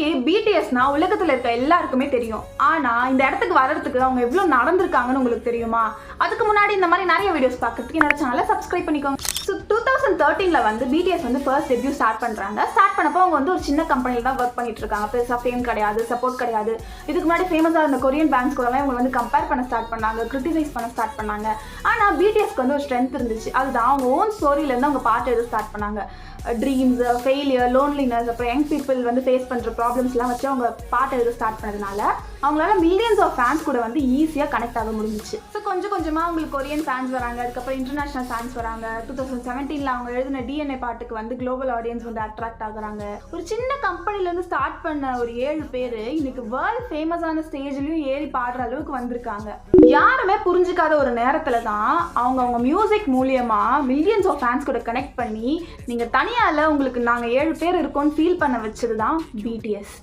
Okay, பிடிஎஸ்னா உலகத்தில் இருக்க எல்லாருக்குமே தெரியும். ஆனால் இந்த இடத்துக்கு வர்றதுக்கு அவங்க எவ்வளோ நடந்திருக்காங்கன்னு உங்களுக்கு தெரியுமா? அதுக்கு முன்னாடி இந்த மாதிரி நிறைய வீடியோஸ் பார்க்கறதுக்கு என்னோட சேனலை சப்ஸ்கிரைப் பண்ணிக்கோங்க. ஸோ 2013 வந்து பிடிஎஸ் வந்து ஃபர்ஸ்ட் டெபியூ ஸ்டார்ட் பண்ணுறாங்க. ஸ்டார்ட் பண்ணப்போ அவங்க வந்து ஒரு சின்ன கம்பெனியில் தான் ஒர்க் பண்ணிட்டு இருக்காங்க. பெருசாக ஃபேம் கிடையாது, சப்போர்ட் கிடையாது. இதுக்கு முன்னாடி ஃபேமஸாக இருந்த கொரியன் பேண்ட்ஸ் கூடலாம் இவங்க வந்து கம்பேர் பண்ண ஸ்டார்ட் பண்ணாங்க, கிரிட்டிசைஸ் பண்ண ஸ்டார்ட் பண்ணாங்க. ஆனால் பிடிஎஸ்க்கு வந்து ஒரு ஸ்ட்ரென்த் இருந்துச்சு. அதுதான் அவங்க ஓன் ஸ்டோரியிலேருந்து அவங்க பாட்டு எழுத ஸ்டார்ட் பண்ணாங்க. ட்ரீம்ஸ், ஃபெயிலியர், லோன்லினஸ், அப்புறம் யங் பீப்புள் வந்து ஃபேஸ் பண்ணுற ப்ராப்ளம்ஸ்லாம் வச்சு அவங்க பாட்டு எழுத ஸ்டார்ட் பண்ணதுனால அவங்களால மில்லியன்ஸ் ஆஃப் ஃபேன்ஸ் கூட வந்து ஈஸியாக கனெக்ட் ஆக முடிஞ்சிச்சு. ஸோ கொஞ்சம் கொஞ்சமாக அவங்களுக்கு கொரியன் ஃபேன்ஸ் வராங்க, அதுக்கப்புறம் இன்டர்நேஷனல் ஃபேன்ஸ் வராங்க. 2017 அவங்க எழுதின டிஎன்ஏ பாட்டுக்கு வந்து குளோபல் ஆடியன்ஸ் வந்து அட்ராக்ட் ஆகுறாங்க. ஒரு சின்ன கம்பெனிலேருந்து ஸ்டார்ட் பண்ண ஒரு 7 பேர் இன்னைக்கு வேர்ல்டு ஃபேமஸான ஸ்டேஜ்லையும் ஏறி பாடுற அளவுக்கு வந்திருக்காங்க. யாருமே புரிஞ்சுக்காத ஒரு நேரத்தில் தான் அவங்க மியூசிக் மூலியமாக மில்லியன்ஸ் ஆஃப் ஃபேன்ஸ் கூட கனெக்ட் பண்ணி நீங்கள் தனியால் உங்களுக்கு நாங்கள் 7 பேர் இருக்கோன்னு ஃபீல் பண்ண வச்சது தான் பிடிஎஸ்.